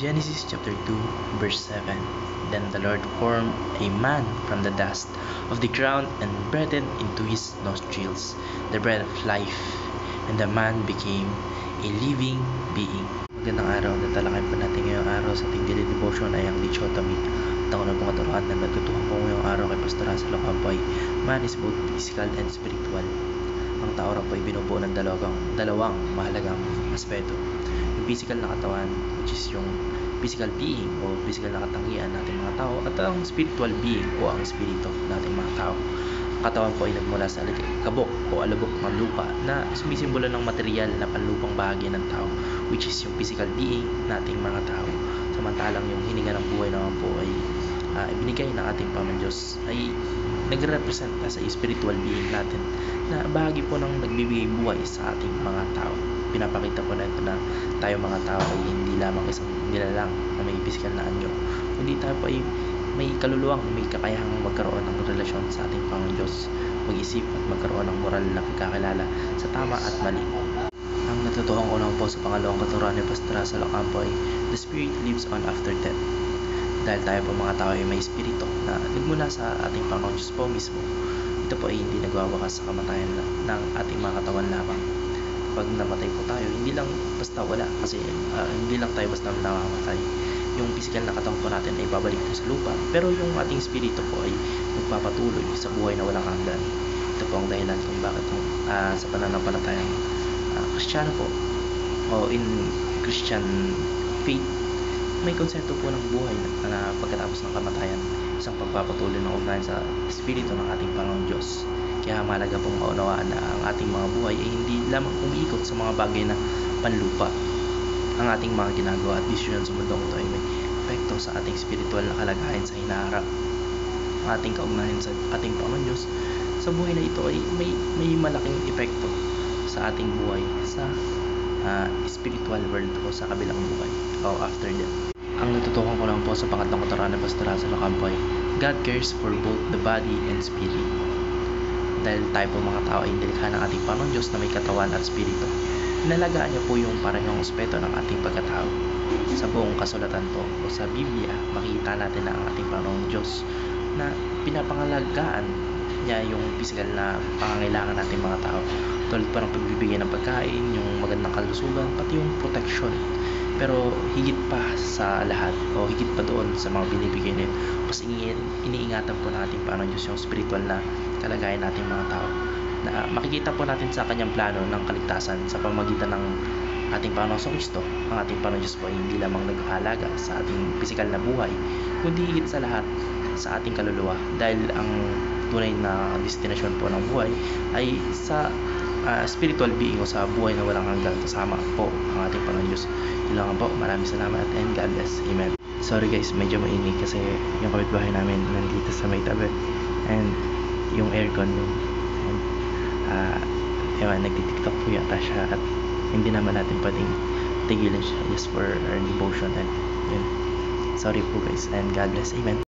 Genesis chapter 2, verse 7. Then the Lord formed a man from the dust of the ground and breathed into his nostrils the breath of life, and the man became a living being. Magandang araw, tatalakayin po natin ngayong araw sa ating daily devotion ay ang dichotomy. At ako na pong katuruan na natutuhan ko ngayong araw kay Pastor Russell Ocampo ay man is both physical and spiritual. Ang tao raw po ay binubuo ng dalawang mahalagang aspeto. Yung physical na katawan, which is yung physical being o physical na katangian nating mga tao, at ang spiritual being o ang espiritu nating mga tao. Ang katawan po ay nagmula sa kabok o alabok ng lupa na sumisimbolo ng material na panlupang bahagi ng tao, which is yung physical being nating mga tao. Samantalang yung hininga ng buhay naman po ay ibinigay ng ating Panginoon Diyos ay nagre-represent sa spiritual being natin na bahagi po ng nagbibigay buhay sa ating mga tao. Pinapakita po na ito na tayo mga tao ay hindi lamang isang nilalang na may physical na anyo, kundi tayo po ay may kaluluwang may kakayahang magkaroon ng relasyon sa ating Panginoon Diyos, mag-isip at magkaroon ng moral na pagkakilala sa tama at mali. Ang natutuhan ko lang po sa pangalawang katuruan ni Pastor Russell Ocampo ay the spirit lives on after death. Dahil tayo po mga tao ay may espiritu na nagmula sa ating Panginoon Diyos po mismo, ito po ay hindi nagwawakas sa kamatayan ng ating mga katawan lamang. Pag namatay po tayo, hindi lang basta wala, kasi hindi lang tayo basta namamatay. Yung physical na katawan po natin ay babalik po sa lupa, pero yung ating espiritu po ay magpapatuloy sa buhay na walang hanggan. Ito po ang dahilan kung bakit sa pananampalatayang Kristiyano po o in Christian faith, may konsepto po ng buhay na pagkatapos ng kamatayan, isang pagpapatuloy ng ugnayan sa espiritu ng ating Panginoon Diyos. Kaya mahalaga pong maunawaan na ang ating mga buhay ay hindi lamang umiikot sa mga bagay na panlupa. Ang ating mga ginagawa at desisyon sa mundong ito ay may epekto sa ating spiritual na kalagayan sa hinaharap. Ang ating kaugnayan sa ating Panginoon Diyos sa buhay na ito ay may malaking epekto sa ating buhay sa spiritual world o sa kabilang buhay o after death. Ang natutukan ko lang po sa pangatlong katuruan ng Pastor Russell Ocampo ay God cares for both the body and spirit. Dahil tayo po mga tao ay nilikha ng ating Panginoon Diyos na may katawan at spirito, inalagaan niya po yung parehong aspeto ng ating pagkatao. Sa buong kasulatan po o sa Biblia, makikita natin na ang ating Panginoon Diyos na pinapangalagaan niya yung physical na pangangailangan natin mga tao, tulad po ng pagbibigay ng pagkain, yung magandang kalusugan, pati yung protection. Pero higit pa sa lahat o higit pa doon sa mga binibigay nito, mas iniingatan po ng ating Panginoon Diyos yung spiritual na kalagayan nating mga tao, na makikita po natin sa kanyang plano ng kaligtasan sa pamamagitan ng ating Panginoon Kristo. Ang ating Panginoon Diyos po ay hindi lamang nag-aalaga sa ating physical na buhay, kundi higit sa lahat sa ating kaluluwa, dahil ang tunay na destinasyon po ng buhay ay sa spiritual being o sa buhay na walang hanggan, kasama po ang ating Panginoon Diyos. Yun lang po, maraming salamat and God bless. Amen. Sorry guys, medyo mainit kasi yung kapitbahay namin nandito sa may tabi and yung aircon yun, and nagtitiktok po yata siya at hindi naman natin pwedeng tigilan siya just for our devotion, and yun. Sorry po guys and God bless. Amen.